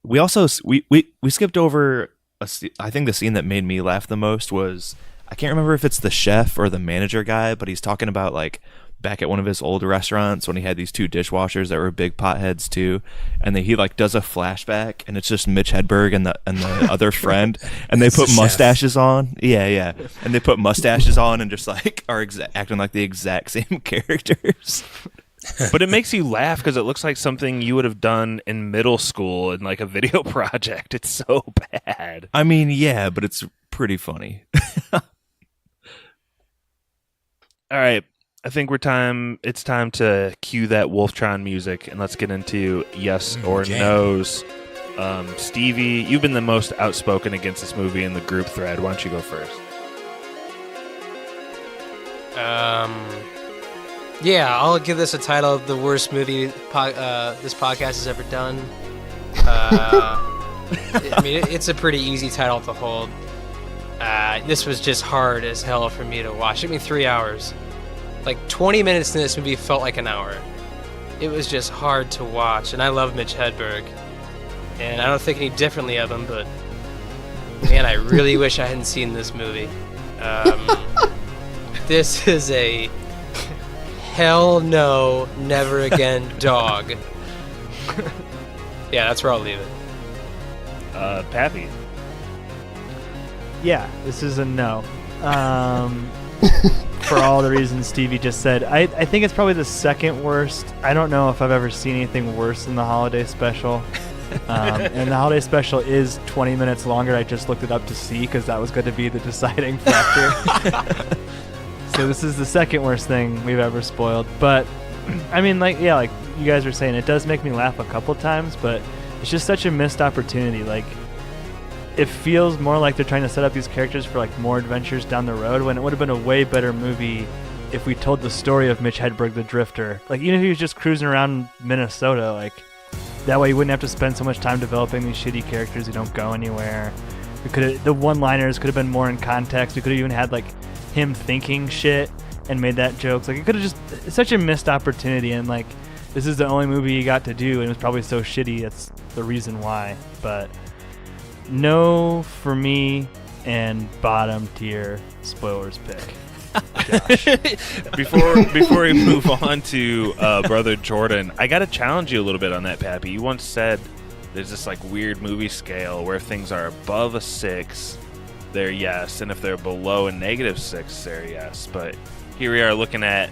[SPEAKER 5] We also we skipped over I think the scene that made me laugh the most was, I can't remember if it's the chef or the manager guy, but he's talking about like back at one of his old restaurants when he had these two dishwashers that were big potheads too, and then he like does a flashback, and it's just Mitch Hedberg and the other friend, and they put mustaches on. Yeah, and they put mustaches on and just like are acting like the exact same characters.
[SPEAKER 3] But it makes you laugh because it looks like something you would have done in middle school in like a video project. It's so bad.
[SPEAKER 5] I mean, yeah, but it's pretty funny.
[SPEAKER 3] All right. I think it's time to cue that Wolftron music, and let's get into yes or no's. Stevie, you've been the most outspoken against this movie in the group thread. Why don't you go first?
[SPEAKER 4] Yeah, I'll give this a title of the worst movie this podcast has ever done. I mean, it's a pretty easy title to hold. This was just hard as hell for me to watch. It took me 3 hours. Like 20 minutes in this movie felt like an hour. It was just hard to watch, and I love Mitch Hedberg. And I don't think any differently of him, but man, I really wish I hadn't seen this movie. This is a hell no, never again dog. Yeah, that's where I'll leave it.
[SPEAKER 3] Pappy.
[SPEAKER 7] Yeah, this is a no. For all the reasons Stevie just said. I think it's probably the second worst. I don't know if I've ever seen anything worse than the holiday special. And the holiday special is 20 minutes longer. I just looked it up to see because that was going to be the deciding factor. So this is the second worst thing we've ever spoiled. But, I mean, like you guys were saying, it does make me laugh a couple times, but it's just such a missed opportunity. Like, it feels more like they're trying to set up these characters for, like, more adventures down the road, when it would have been a way better movie if we told the story of Mitch Hedberg the Drifter. Like, even if he was just cruising around Minnesota, like, that way you wouldn't have to spend so much time developing these shitty characters who don't go anywhere. The one-liners could have been more in context. We could have even had, like, him thinking shit and made that jokes. Like, it could have it's such a missed opportunity, and like, this is the only movie you got to do, and it was probably so shitty. That's the reason why. But no for me, and bottom tier spoilers pick.
[SPEAKER 3] Before we move on to Brother Jordan, I got to challenge you a little bit on that, Pappy. You once said there's this like weird movie scale where if things are above a 6, they're yes, and if they're below a -6, they're yes. But here we are looking at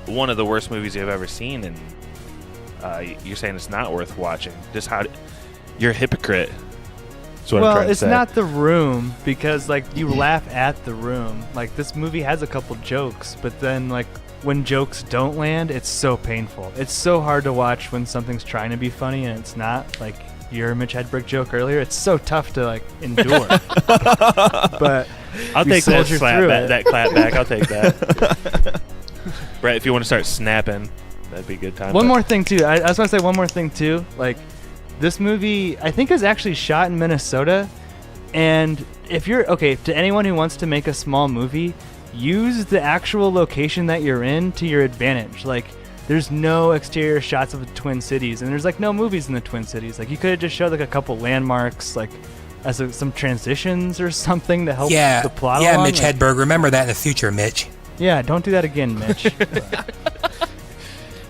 [SPEAKER 3] one of the worst movies you've ever seen, and you're saying it's not worth watching. Just you're a hypocrite.
[SPEAKER 7] Well, it's not The Room, because like you laugh at The Room. Like, this movie has a couple jokes, but then like when jokes don't land, it's so painful. It's so hard to watch when something's trying to be funny and it's not. Like your Mitch Hedberg joke earlier, it's so tough to like endure. But
[SPEAKER 3] I'll take that clap back. I'll take that. Brett, if you want to start snapping, that'd be a good time.
[SPEAKER 7] One more thing too. I was going to say one more thing too. Like, this movie, I think, is actually shot in Minnesota. And if you're to anyone who wants to make a small movie, use the actual location that you're in to your advantage. Like, there's no exterior shots of the Twin Cities, and there's like no movies in the Twin Cities. Like, you could have just showed like a couple landmarks, like as some transitions or something to help the plot along.
[SPEAKER 6] Mitch Hedberg, remember that in the future, Mitch.
[SPEAKER 7] Yeah, don't do that again, Mitch.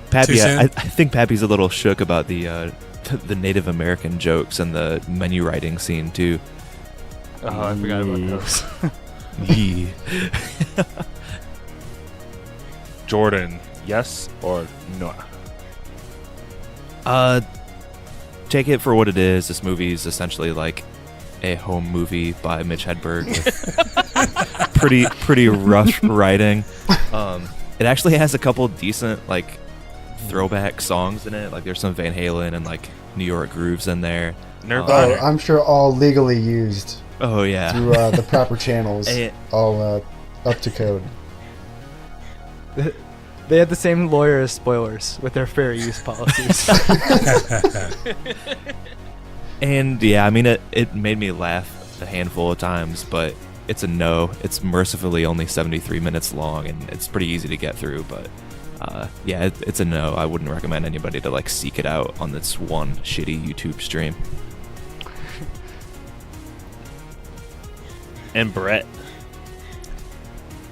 [SPEAKER 5] Pappy, I think Pappy's a little shook about the Native American jokes and the menu writing scene too.
[SPEAKER 7] Oh, I forgot about those.
[SPEAKER 5] Yeah.
[SPEAKER 3] Jordan, yes or no?
[SPEAKER 5] Take it for what it is. This movie is essentially like a home movie by Mitch Hedberg with pretty rough writing. It actually has a couple decent like throwback songs in it. Like, there's some Van Halen and like New York grooves in there.
[SPEAKER 8] I'm sure all legally used.
[SPEAKER 5] Oh yeah,
[SPEAKER 8] through the proper channels, all up to code.
[SPEAKER 7] They have the same lawyer as spoilers with their fair use policies.
[SPEAKER 5] And yeah, I mean, it made me laugh a handful of times, but it's a no. It's mercifully only 73 minutes long, and it's pretty easy to get through. But yeah, it's a no. I wouldn't recommend anybody to like seek it out on this one shitty YouTube stream.
[SPEAKER 3] And Brett,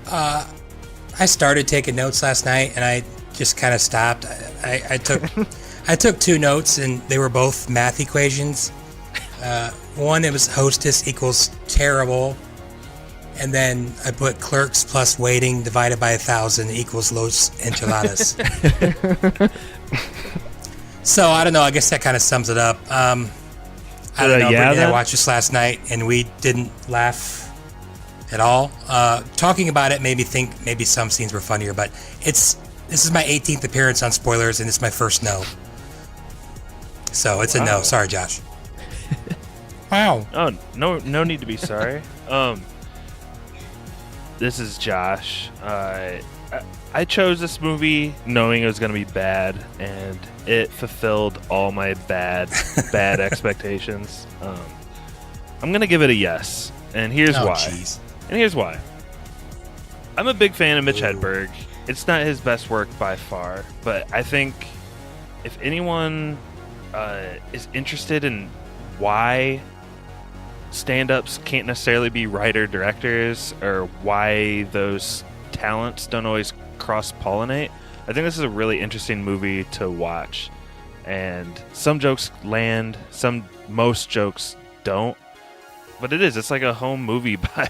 [SPEAKER 6] I I started taking notes last night, and I just kind of stopped. I took 2 notes, and they were both math equations. One, it was hostess equals terrible, and then I put clerks plus waiting divided by 1,000 equals Los Enchiladas. So I don't know. I guess that kind of sums it up. I don't know. Brittany and I watched this last night, and we didn't laugh at all. Talking about it made me think maybe some scenes were funnier, but this is my 18th appearance on spoilers, and it's my first no. So it's a no. Sorry, Josh. Wow.
[SPEAKER 3] Oh, no need to be sorry. This is Josh. I chose this movie knowing it was going to be bad, and it fulfilled all my bad expectations. I'm going to give it a yes, and here's why.
[SPEAKER 6] Geez.
[SPEAKER 3] And here's why. I'm a big fan of Mitch Hedberg. It's not his best work by far, but I think if anyone is interested in why stand-ups can't necessarily be writer-directors, or why those talents don't always cross-pollinate, I think this is a really interesting movie to watch. And some jokes land, most jokes don't. But it's like a home movie by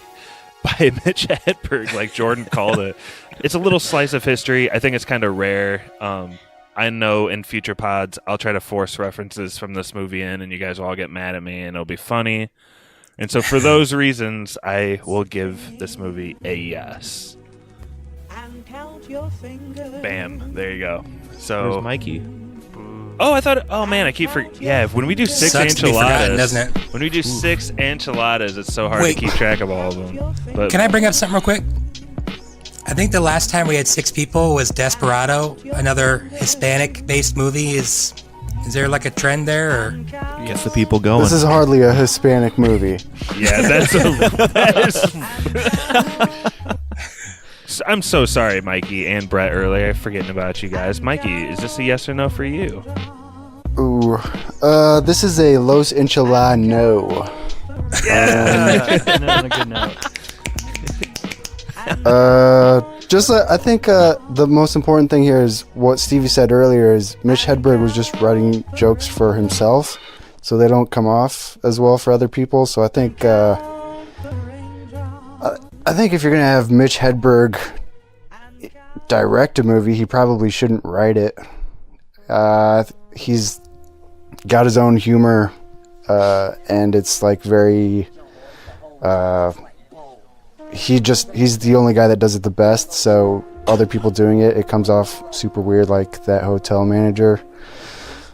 [SPEAKER 3] Mitch Hedberg, like Jordan called it. It's a little slice of history. I think it's kind of rare. I know in future pods I'll try to force references from this movie in, and you guys will all get mad at me, and it'll be funny. And so for those reasons, I will give this movie a yes. Bam. There you go. So
[SPEAKER 5] Where's Mikey?
[SPEAKER 3] Oh, I thought. Oh man, I keep forgetting. Yeah, when we do 6
[SPEAKER 6] Sucks to be forgotten,
[SPEAKER 3] enchiladas,
[SPEAKER 6] doesn't it?
[SPEAKER 3] when we do 6 enchiladas, it's so hard
[SPEAKER 6] Wait.
[SPEAKER 3] to keep track of all of them. But
[SPEAKER 6] Can I bring up something real quick? I think the last time we had 6 people was Desperado, another Hispanic-based movie. Is there like a trend there, or
[SPEAKER 5] Get the people going.
[SPEAKER 8] This is hardly a Hispanic movie.
[SPEAKER 3] yeah, that is. I'm so sorry, Mikey and Brett. Earlier, forgetting about you guys. Mikey, is this a yes or no for you?
[SPEAKER 8] Ooh, this is a Los Enchiladas no.
[SPEAKER 7] On a good note.
[SPEAKER 8] I think the most important thing here is what Stevie said earlier is Mitch Hedberg was just writing jokes for himself, so they don't come off as well for other people. So I think if you're gonna have Mitch Hedberg direct a movie, he probably shouldn't write it. He's got his own humor, and it's like very. He's the only guy that does it the best, so other people doing it comes off super weird, like that hotel manager.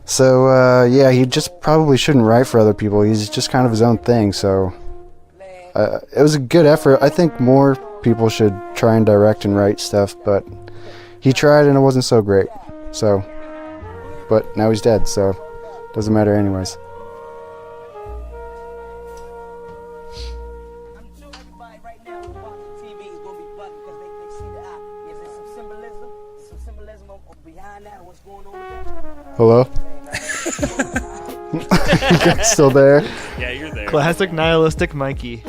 [SPEAKER 8] So yeah, he just probably shouldn't write for other people. He's just kind of his own thing. So it was a good effort. I think more people should try and direct and write stuff, but he tried and it wasn't so great. So, but now he's dead, so doesn't matter anyways. Hello? You guys still there?
[SPEAKER 3] Yeah, you're there.
[SPEAKER 7] Classic nihilistic Mikey.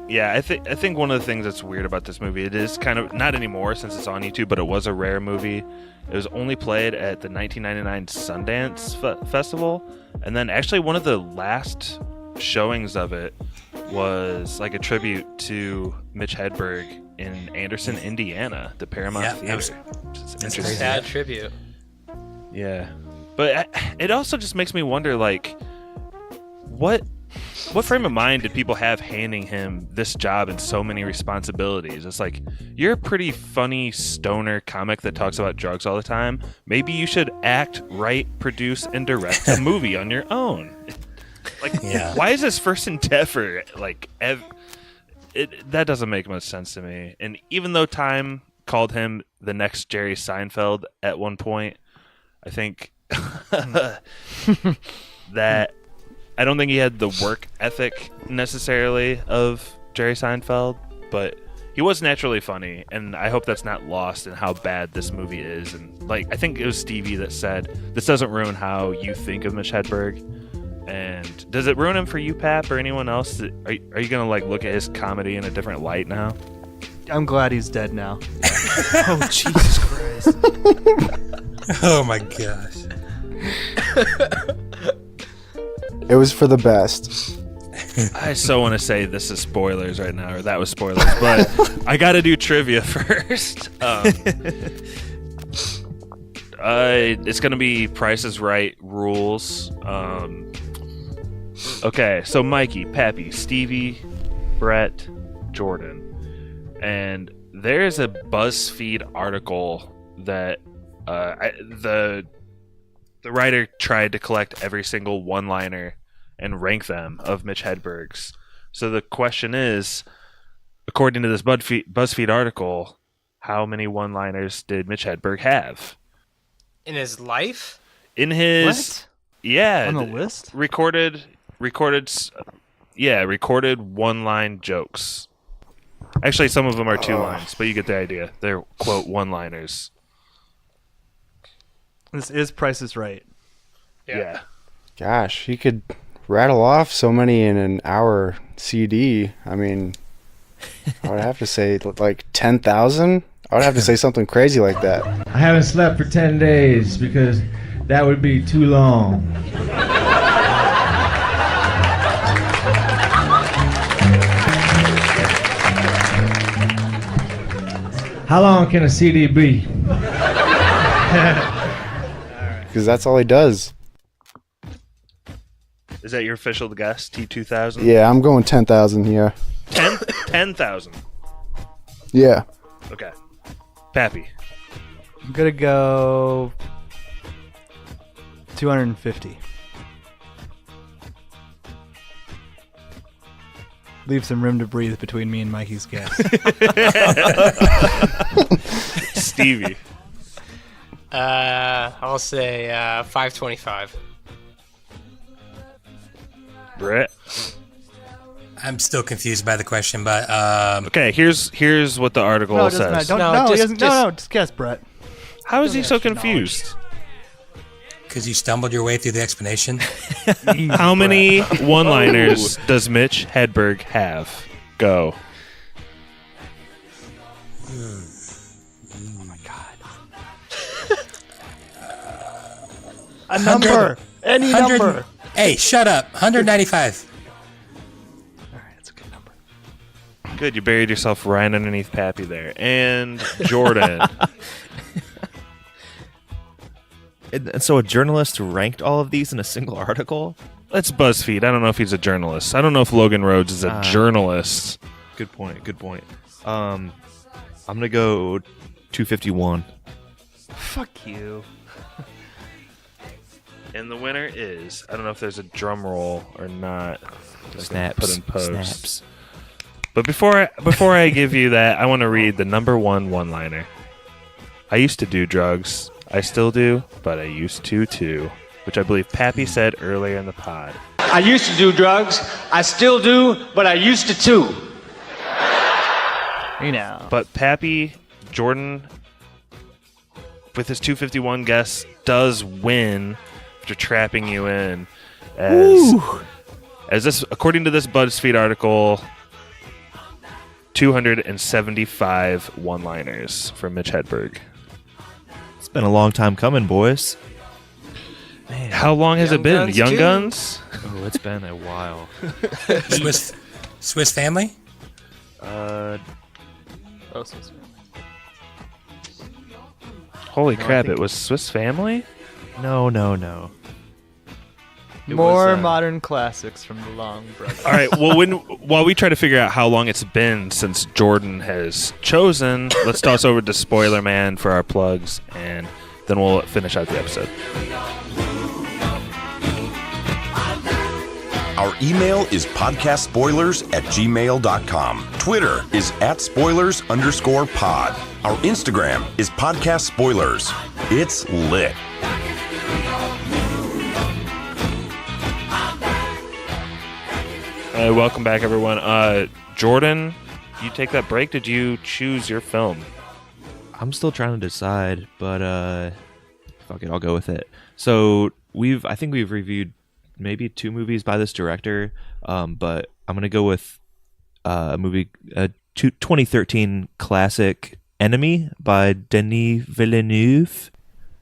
[SPEAKER 3] Yeah, I think one of the things that's weird about this movie, it is kind of, not anymore since it's on YouTube, but it was a rare movie. It was only played at the 1999 Sundance Festival, and then actually one of the last showings of it was like a tribute to Mitch Hedberg in Anderson, Indiana, the Paramount Theater.
[SPEAKER 4] That's a sad tribute.
[SPEAKER 3] Yeah, but it also just makes me wonder, like, what frame of mind did people have handing him this job and so many responsibilities? It's like, you're a pretty funny stoner comic that talks about drugs all the time. Maybe you should act, write, produce, and direct a movie on your own. Like, why is this first endeavor like? That doesn't make much sense to me. And even though Time called him the next Jerry Seinfeld at one point, I think that I don't think he had the work ethic necessarily of Jerry Seinfeld, but he was naturally funny, and I hope that's not lost in how bad this movie is. And like, I think it was Stevie that said, this doesn't ruin how you think of Mitch Hedberg. And does it ruin him for you, Pap, or anyone else? Are you gonna like look at his comedy in a different light now?
[SPEAKER 7] I'm glad he's dead now.
[SPEAKER 5] Oh, Jesus Christ.
[SPEAKER 6] Oh my gosh.
[SPEAKER 8] It was for the best.
[SPEAKER 3] I so want to say this is spoilers right now, or that was spoilers, but I got to do trivia first. It's going to be Price is Right rules. Okay, so Mikey, Pappy, Stevie, Brett, Jordan. And there's a BuzzFeed article that the writer tried to collect every single one-liner and rank them of Mitch Hedberg's. So the question is, according to this BuzzFeed article, how many one-liners did Mitch Hedberg have?
[SPEAKER 4] In his life?
[SPEAKER 3] In his...
[SPEAKER 7] What?
[SPEAKER 3] Yeah.
[SPEAKER 7] On the list?
[SPEAKER 3] Recorded one-line jokes. Actually, some of them are 2 lines, but you get the idea. They're, quote, one-liners.
[SPEAKER 7] This is Price is Right.
[SPEAKER 3] Yeah.
[SPEAKER 8] Gosh, he could rattle off so many in an hour CD. I mean, I would have to say like 10,000. I would have to say something crazy like that.
[SPEAKER 9] I haven't slept for 10 days because that would be too long. How long can a CD be?
[SPEAKER 8] Because that's all he does.
[SPEAKER 3] Is that your official guess? T2000?
[SPEAKER 8] Yeah, I'm going 10,000 here.
[SPEAKER 3] 10,000.
[SPEAKER 8] Yeah.
[SPEAKER 3] Okay. Pappy.
[SPEAKER 7] I'm going to go 250. Leave some room to breathe between me and Mikey's guess.
[SPEAKER 3] Stevie.
[SPEAKER 4] I'll say 525.
[SPEAKER 3] Brett.
[SPEAKER 6] I'm still confused by the question, but
[SPEAKER 3] okay. Here's what the article
[SPEAKER 7] no,
[SPEAKER 3] says.
[SPEAKER 7] Just guess, Brett.
[SPEAKER 3] How is he so confused?
[SPEAKER 6] Because you stumbled your way through the explanation.
[SPEAKER 3] How many one-liners does Mitch Hedberg have? Go.
[SPEAKER 7] Oh my God. A number. Any number.
[SPEAKER 6] Hey, shut up. 195.
[SPEAKER 7] All right, that's a good number.
[SPEAKER 3] Good, you buried yourself right underneath Pappy there. And Jordan.
[SPEAKER 5] And so a journalist ranked all of these in a single article?
[SPEAKER 3] That's BuzzFeed. I don't know if he's a journalist. I don't know if Logan Rhodes is a journalist.
[SPEAKER 5] Good point. I'm going to go 251.
[SPEAKER 7] Fuck you.
[SPEAKER 3] And the winner is, I don't know if there's a drum roll or not.
[SPEAKER 5] Snaps.
[SPEAKER 3] Put in post.
[SPEAKER 5] Snaps.
[SPEAKER 3] But before I give you that, I want to read the number one-liner. I used to do drugs. I still do, but I used to too. Which I believe Pappy said earlier in the pod.
[SPEAKER 9] I used to do drugs. I still do, but I used to too.
[SPEAKER 7] You know.
[SPEAKER 3] But Pappy, Jordan, with his 251 guess, does win after trapping you in. As this, according to this BuzzFeed article, 275 one-liners from Mitch Hedberg.
[SPEAKER 5] It's been a long time coming, boys.
[SPEAKER 3] Man, how long has it been? Young
[SPEAKER 4] too.
[SPEAKER 3] Guns?
[SPEAKER 5] Oh, it's been a while.
[SPEAKER 6] Swiss Family?
[SPEAKER 7] Swiss Family.
[SPEAKER 3] Holy crap, it was Swiss Family?
[SPEAKER 5] No. It
[SPEAKER 7] More
[SPEAKER 5] was,
[SPEAKER 7] modern classics from the Long Brothers.
[SPEAKER 3] All right, well, while we try to figure out how long it's been since Jordan has chosen, let's toss over to Spoiler Man for our plugs, and then we'll finish out the episode.
[SPEAKER 19] Our email is podcastspoilers@gmail.com. Twitter is @spoilers_pod. Our Instagram is podcast spoilers. It's lit.
[SPEAKER 3] Welcome back, everyone. Jordan, you take that break. Did you choose your film?
[SPEAKER 5] I'm still trying to decide, but fuck it, I'll go with it. So I think we've reviewed maybe 2 movies by this director, but I'm gonna go with a 2013 classic Enemy by Denis Villeneuve.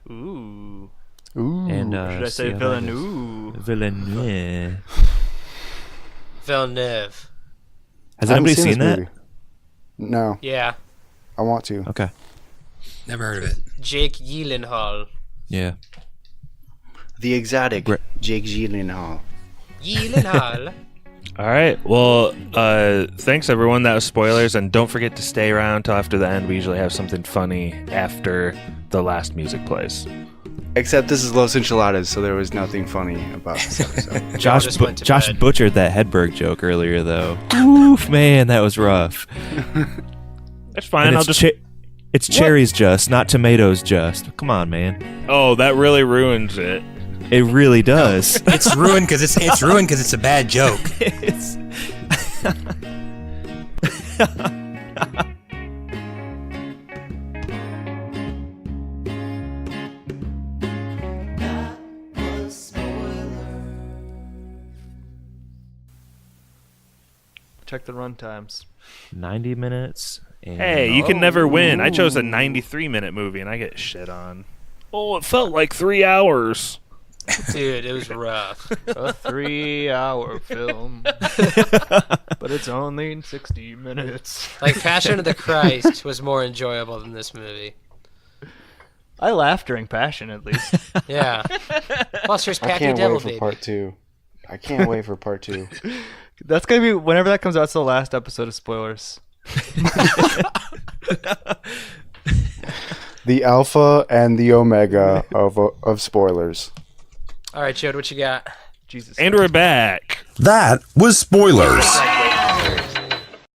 [SPEAKER 7] Ooh.
[SPEAKER 5] And
[SPEAKER 7] Should I say Villeneuve?
[SPEAKER 5] Villeneuve.
[SPEAKER 4] Villeneuve.
[SPEAKER 5] Has
[SPEAKER 8] I haven't
[SPEAKER 5] anybody seen
[SPEAKER 8] this
[SPEAKER 5] that?
[SPEAKER 8] movie. No.
[SPEAKER 4] Yeah.
[SPEAKER 8] I want to.
[SPEAKER 5] Okay.
[SPEAKER 6] Never heard of it.
[SPEAKER 4] Jake Gyllenhaal.
[SPEAKER 5] Yeah.
[SPEAKER 20] The exotic Jake Gyllenhaal.
[SPEAKER 4] Gyllenhaal.
[SPEAKER 3] All right. Well, thanks everyone. That was spoilers, and don't forget to stay around till after the end. We usually have something funny after the last music plays.
[SPEAKER 20] Except this is Los Enchiladas, so there was nothing funny about this episode.
[SPEAKER 5] Josh butchered that Hedberg joke earlier, though. Oof, man, that was rough.
[SPEAKER 3] That's fine.
[SPEAKER 5] And
[SPEAKER 3] I'll
[SPEAKER 5] it's
[SPEAKER 3] just.
[SPEAKER 5] it's cherries just, not tomatoes just. Come on, man.
[SPEAKER 3] Oh, that really ruins it.
[SPEAKER 5] It really does.
[SPEAKER 6] It's ruined because it's a bad joke.
[SPEAKER 5] It's
[SPEAKER 7] Check the run times.
[SPEAKER 5] 90 minutes. And
[SPEAKER 3] Hey, you can never win. I chose a 93-minute movie, and I get shit on. Oh, it felt like 3 hours.
[SPEAKER 4] Dude, it was rough.
[SPEAKER 7] A 3-hour film. But it's only 60 minutes.
[SPEAKER 4] Like, Passion of the Christ was more enjoyable than this movie.
[SPEAKER 7] I laughed during Passion, at least.
[SPEAKER 4] Yeah. Plus, there's
[SPEAKER 8] I
[SPEAKER 4] Pappy
[SPEAKER 8] can't
[SPEAKER 4] Devil
[SPEAKER 8] wait for
[SPEAKER 4] Baby.
[SPEAKER 8] part 2. I can't wait for part 2.
[SPEAKER 7] That's going to be, whenever that comes out, it's the last episode of spoilers.
[SPEAKER 8] The alpha and the omega of spoilers.
[SPEAKER 4] All right, Chode, what you got?
[SPEAKER 7] Jesus.
[SPEAKER 3] And we're back.
[SPEAKER 19] That was spoilers.